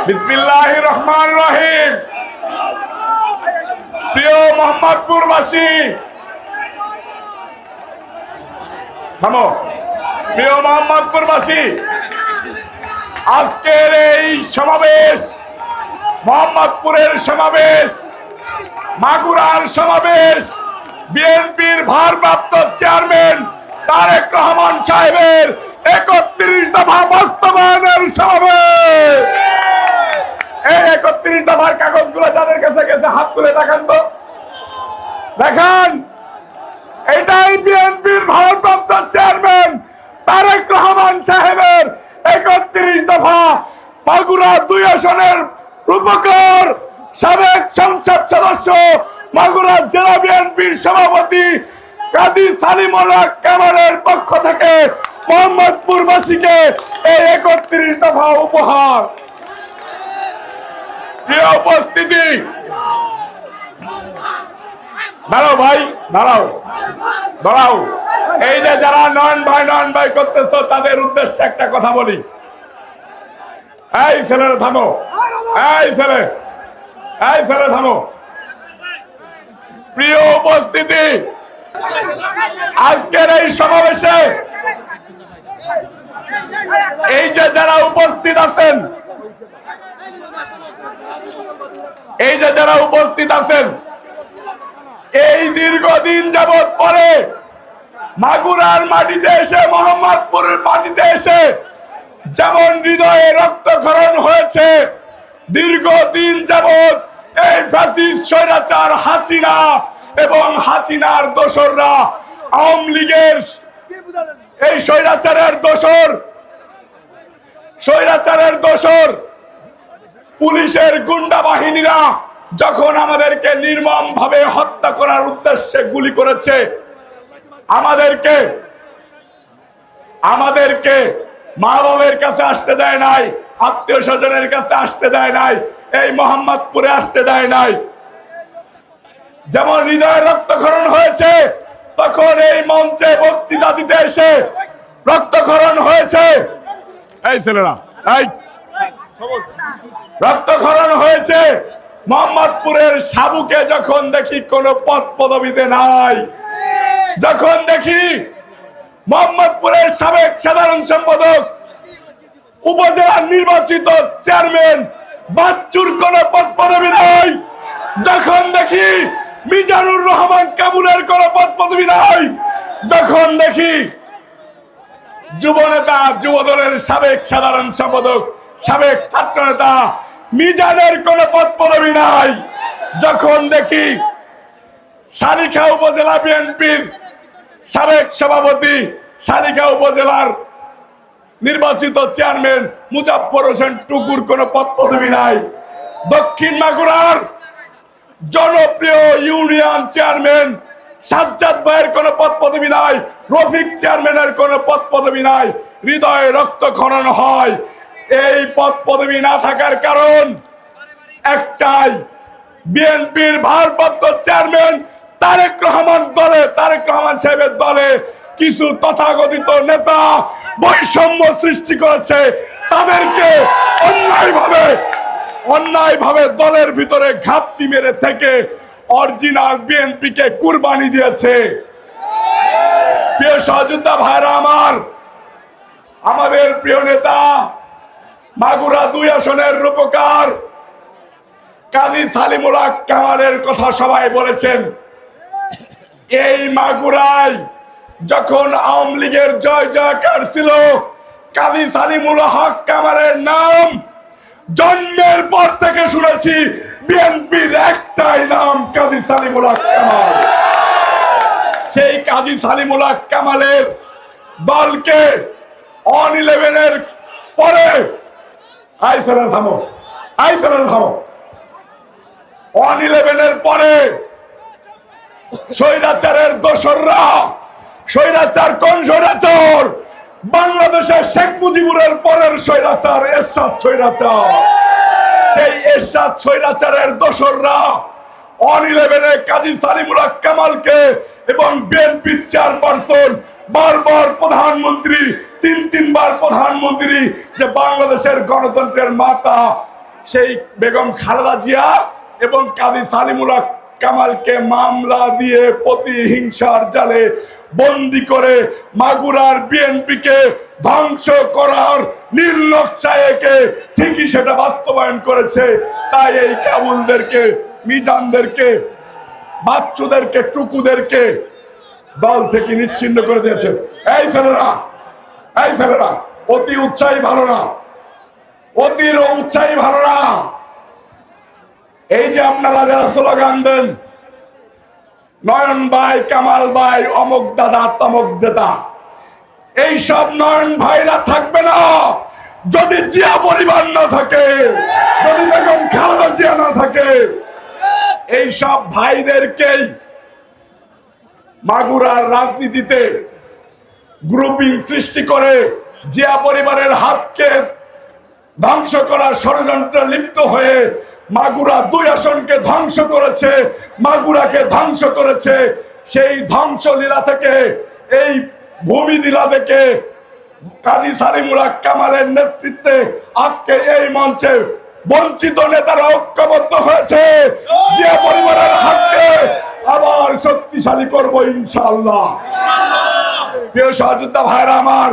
বিসমিল্লাহির রহমানির রহিম। প্রিয় মোহাম্মদপুরবাসী, থামো। প্রিয় মোহাম্মদপুরবাসী, আজকের এই সমাবেশ মোহাম্মদপুরের সমাবেশ, মাগুরার সমাবেশ, বিএনপির ভারপ্রাপ্ত চেয়ারম্যান তারেক রহমান সাহেবের ৩১ দফা বাস্তবায়নের সমাবেশ। এই ৩১ দফার কাগজগুলো যাদের কাছে গেছে হাত তুলে দেখান তো, দেখান। এটাই বিএনপির ভারপ্রাপ্ত চেয়ারম্যান তারেক রহমান সাহেবের ৩১ দফা মাগুরা ২ আসনের রূপকার, সাবেক সংসদ সদস্য, মাগুরা জেলা বিএনপির সভাপতি কাজী সালিমুল্লাহ কামালের পক্ষ থেকে মোহাম্মদপুরবাসীকে এই ৩১ দফা উপহার। প্রিয় উপস্থিতি, দাঁড়াও ভাই, দাঁড়াও দাঁড়াও। এই যে যারা নয়ন ভাই করতেছ, তাদের উদ্দেশ্যে একটা কথা বলি। এই ছেলেরা থামো, এই ছেলে থামো। প্রিয় উপস্থিতি, আজকের এই সমাবেশে এই যে যারা উপস্থিত আছেন, এই দীর্ঘদিন যাবৎ পরে মাগুরার মাটিতে এসে, মোহাম্মদপুরের মাটিতে এসে যেমন হৃদয়ে রক্তক্ষরণ হয়েছে, দীর্ঘদিন যাবৎ এই ফ্যাসিস্ট স্বৈরাচার হাসিনা এবং হাসিনার দোসররা, আওয়ামী লীগের এই স্বৈরাচারের দোসর পুলিশের গুন্ডা বাহিনীরা যখন আমাদেরকে নির্মম ভাবে হত্যা করার উদ্দেশ্যে গুলি করেছে, আমাদেরকে মা বাবার কাছে আসতে দেয় নাই, আত্মীয় স্বজনের কাছে আসতে দেয় নাই, এই মোহাম্মদপুরে আসতে দেয় নাই। যেমন হৃদয়ে রক্তক্ষরণ হয়েছে, তখন এই মঞ্চে বক্তৃতা দিতে এসে রক্তক্ষরণ হয়েছে। এই ছেলেরা, এই রক্তক্ষরণ হয়েছে। মোহাম্মদপুরের সাবুকে যখন দেখি কোন পদ পদবিতে নাই, যখন দেখি মোহাম্মদপুরের সাবেক সাধারণ সম্পাদক, উপজেলা নির্বাচিত চেয়ারম্যান বাচ্চুর কোন পদ পদবি নাই, যখন দেখি মিজানুর রহমান কাবুলের কোন পদ পদবি নাই, যখন দেখি যুবনেতা, যুবদলের সাবেক সাধারণ সম্পাদক, সাবেক ছাত্র নেতা মিজানের কোন পদ পদবি নাই, যখন দেখি শালিখা উপজেলা বিএনপির সাবেক সভাপতি, শালিখা উপজেলার নির্বাচিত চেয়ারম্যান মুজাফফর হোসেন টুকুর কোন পদ পদবি নাই, দক্ষিণ মাগুরার জনপ্রিয় ইউনিয়ন চেয়ারম্যান সাজ্জাদ ভাইয়ের কোন পদ পদবি নাই, রফিক চেয়ারম্যানের কোন পদ পদবি নাই, হৃদয়ে রক্তক্ষরণ হয়। এই পদ পদবি না থাকার কারণ একটাই, বিএনপির ভারপ্রাপ্ত চেয়ারম্যান তারেক রহমান সাহেবের দলে কিছু তথাকথিত নেতা বৈষম্য সৃষ্টি করেছে, তাদেরকে অন্যায়ভাবে দলের ভিতরে ঘাপটি মেরে থেকে অরিজিনাল বিএনপি কে কুরবানি দিয়েছে। প্রিয় সহযোদ্ধা ভাইরা আমার, আমাদের প্রিয় নেতা মাগুরা ২ আসনের রূপকার কাজী সালিমুল্লাহ কামালের কথা সবাই বলেছেন। এই মাগুরায় যখন আওয়ামী লীগের জয় জয়কার ছিল, কাজী সালিমুল্লাহ কামালের নাম জন্মের পর থেকে শুনেছি, বিএনপির একটাই নাম, কাজী সালিমুল্লাহ কামাল। সেই কাজী সালিমুল্লাহ কামালের দলকে অন-11-এর পরে অন-11-এর পরে স্বৈরাচারের দোসররা, স্বৈরাচার কোন স্বৈরাচার? বাংলাদেশের শেখ মুজিবুরের পরের স্বৈরাচার এরশাদ স্বৈরাচার। সেই এরশাদ স্বৈরাচারের দোসররা অন-11-এ কাজী সালিমুল্লাহ কামালকে এবং বিএনপির চেয়ারপারসন বারবার প্রধানমন্ত্রী, তিনবার প্রধানমন্ত্রী, যে বাংলাদেশের গণতন্ত্রের মাতা সেই বেগম খালেদা জিয়া এবং কাজী সালিমুল হক কামালকে মামলা দিয়ে প্রতিহিংসার জালে বন্দি করে মাগুরার বিএনপিকে ধ্বংস করার নীল নকশাকে ঠিকই সেটা বাস্তবায়ন করেছে। তাই এই কাবুলদেরকে, মিজানদেরকে, বাচ্চুদেরকে, টুকুদেরকে দল থেকে নিচ্ছিন্ন করে দিয়েছে। এই ছেলেরা অতি উৎসাহী ভালো না, অতি উৎসাহী ভালো না। এই যে আপনারা যারা স্লোগান দেন নয়ন ভাই, কামাল ভাই, অমুক দাদা, তমুক দাদা, এই সব নয়ন ভাইরা থাকবে না যদি জিয়া পরিবার না থাকে, যদি বেগম খালেদা জিয়া না থাকে। এই সব ভাইদেরকেই মাগুরার রাজনীতিতে গ্রুপিং সৃষ্টি করে জিয়া পরিবারের হাতকে ধ্বংস করার ষড়যন্ত্রে লিপ্ত হয়ে মাগুরা 2 আসনকে ধ্বংস করেছে, মাগুরাকে ধ্বংস করেছে। সেই ধ্বংসলীলা থেকে, এই ভূমি লীলা থেকে কাজী সালিমুল হক কামালের নেতৃত্বে আজকে এই মঞ্চে বঞ্চিত নেতারা ঐক্যবদ্ধ হয়েছে। যে পরিবারের হাতকে আবার শক্তিশালী করবো ইনশাআল্লাহ। প্রিয় সহযোদ্ধা ভাইরা আমার,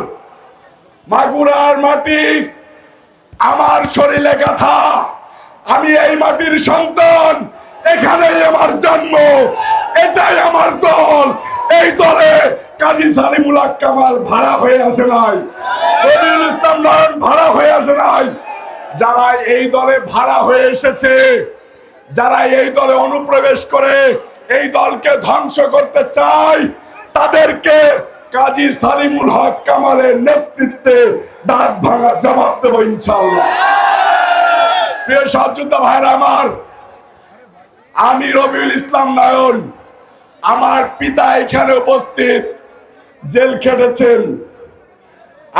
মাগুরার মাটি আমার শরীরে গাথা, আমি এই মাটির সন্তান, এখানেই আমার জন্ম, এটাই আমার দল। এই দলে কাজী সালিমুল হক কামাল ভাড়া হয়ে আসে নাই, রবিউল ইসলাম নয়ন ভাড়া হয়ে আসে নাই। যারা এই দলে ভাড়া হয়ে এসেছে, যারা এই দলে অনুপ্রবেশ করে এই দলকে ধ্বংস করতে চায়, তাদেরকে কাজী সালিমুল হক কামালের নেতৃত্বে দাঁত ভাঙার জবাব দেব ইনশাআল্লাহ। প্রিয় সহযোদ্ধা ভাইরা আমার, আমি রবিউল ইসলাম নয়ন, আমার পিতা এখানে উপস্থিত, জেল খেটেছেন।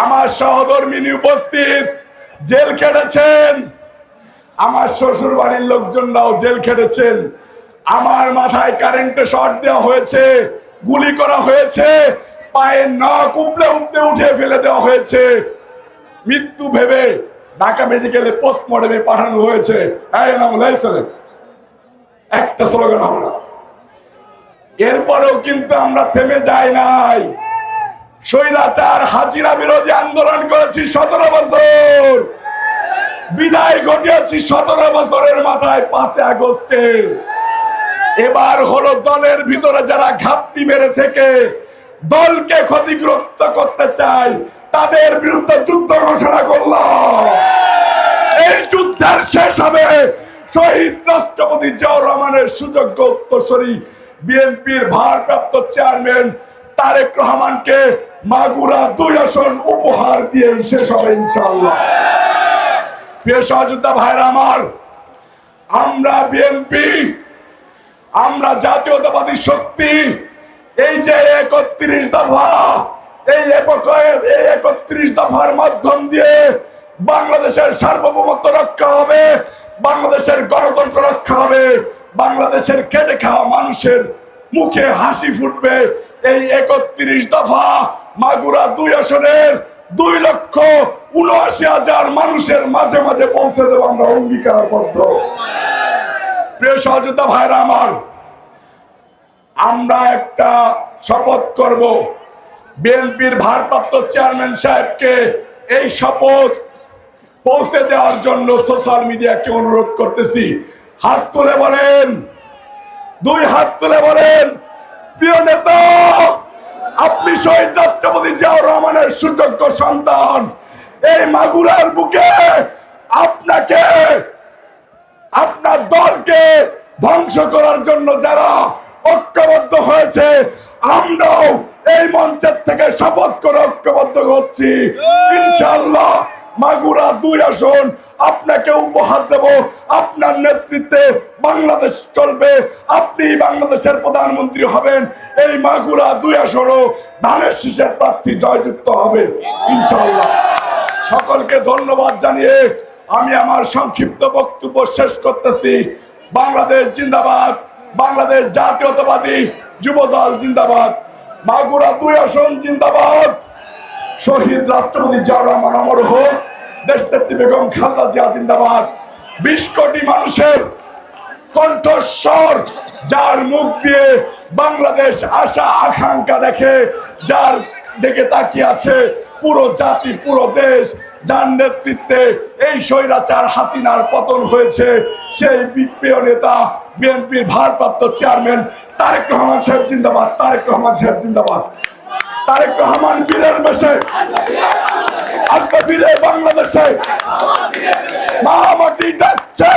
আমার সহধর্মিনী উপস্থিত, জেল খেটেছেন। আমার শ্বশুর বাড়ির লোকজনরাও জেল খেটেছেন। আমার মাথায় কারেন্টে শর্ট দেওয়া হয়েছে, গুলি করা হয়েছে, পায়ের নখ উপড়ে উঠে ফেলে দেওয়া হয়েছে। মৃত্যু ভেবে ঢাকা মেডিকেলে পোস্টমর্টমে পাঠানো হয়েছে। একটা স্লোগান আমরা, এরপরেও কিন্তু আমরা থেমে যাই নাই। স্বৈরাচার হাজিরা বিরোধী আন্দোলন করেছি 17 বছর, বিদায় ঘটিয়েছি 17 বছরের মাথায় 5 আগস্টে। এবার হলো দলের ভিতরে যারা ঘাপটি মেরে থেকে দলকে ক্ষতিগ্রস্ত করতে চায়, তাদের বিরুদ্ধে যুদ্ধ ঘোষণা করলাম। এই যুদ্ধের শেষ হবে শহীদ রাষ্ট্রপতি জিয়াউর রহমানের সুযোগ্য উত্তরসূরি বিএনপির ভারপ্রাপ্ত চেয়ারম্যান তারেক রহমানকে মাগুরা 2 আসন উপহার দিয়ে শেষ হবে ইনশাআল্লাহ। প্রিয় সহযোদ্ধা ভাইরা আমার, আমরা বিএনপি, আমরা জাতীয়তাবাদী শক্তি, এই যে 31 দফা, এই 31 দফার মাধ্যম দিয়ে বাংলাদেশের সার্বভৌমত্ব রক্ষা হবে, বাংলাদেশের গণতন্ত্র রক্ষা হবে, বাংলাদেশের খেটে খাওয়া মানুষের মুখে হাসি ফুটবে। এই 31 দফা মাগুরা 2 আসনের 2,79,000 মানুষের মাঝে মাঝে পৌঁছে দেব আমরা অঙ্গীকারবদ্ধ। প্রিয় সহযোদ্ধা ভাইরা আমার, আমরা একটা শপথ করব। বিএনপির ভারপ্রাপ্ত চেয়ারম্যান সাহেবকে এই শপথ পৌঁছে দেওয়ার জন্য সোশ্যাল মিডিয়াকে অনুরোধ করতেছি। হাত তুলে বলেন, 2 হাত তুলে বলেন, প্রিয় নেতা, আপনি শহীদ রাষ্ট্রপতি জিয়াউর রহমানের সুযোগ্য সন্তান। এই মাগুরার বুকে আপনাকে, আপনার দলকে ধ্বংস করার জন্য যারা ঐক্যবদ্ধ হয়েছে, আমরাও এই মঞ্চের থেকে শপথ করে ঐক্যবদ্ধ হচ্ছি। ইনশাআল্লাহ মাগুরা 2 আসন আপনাকে উপহার দেব। আপনার নেতৃত্বে বাংলাদেশ চলবে, আপনি বাংলাদেশের প্রধানমন্ত্রী হবেন। এই মাগুরা 2 আসনও ধানের শীষের প্রার্থী জয়যুক্ত হবে ইনশাআল্লাহ। সকলকে ধন্যবাদ জানিয়ে আমি আমার সংক্ষিপ্ত বক্তব্য শেষ করতেছি। বাংলাদেশ জিন্দাবাদ, বাংলাদেশ জাতীয়তাবাদী যুবদল জিন্দাবাদ। মাগুরা 2 আসন জিন্দাবাদ। শহীদ রাষ্ট্রপতি জিয়াউর রহমান অমর হোক। দেশনেত্রী বেগম খালেদা জিয়া জিন্দাবাদ। 20 কোটি মানুষের কণ্ঠস্বর, যার মুখ দিয়ে বাংলাদেশ আশা আকাঙ্ক্ষা দেখে, যার দিকে তাকিয়ে আছে পুরো জাতি, পুরো দেশ, যার নেতৃত্বে এই স্বৈরাচার হাসিনার পতন হয়েছে, সেই প্রিয় নেতা বিএনপির ভারপ্রাপ্ত চেয়ারম্যান তারেক রহমান সাহেব জিন্দাবাদ। তারেক রহমান সাহেব জিন্দাবাদ। তারেক রহমান বীরের বেশে আজকে বীরে বাংলাদেশে মহামাটি ডাকছে।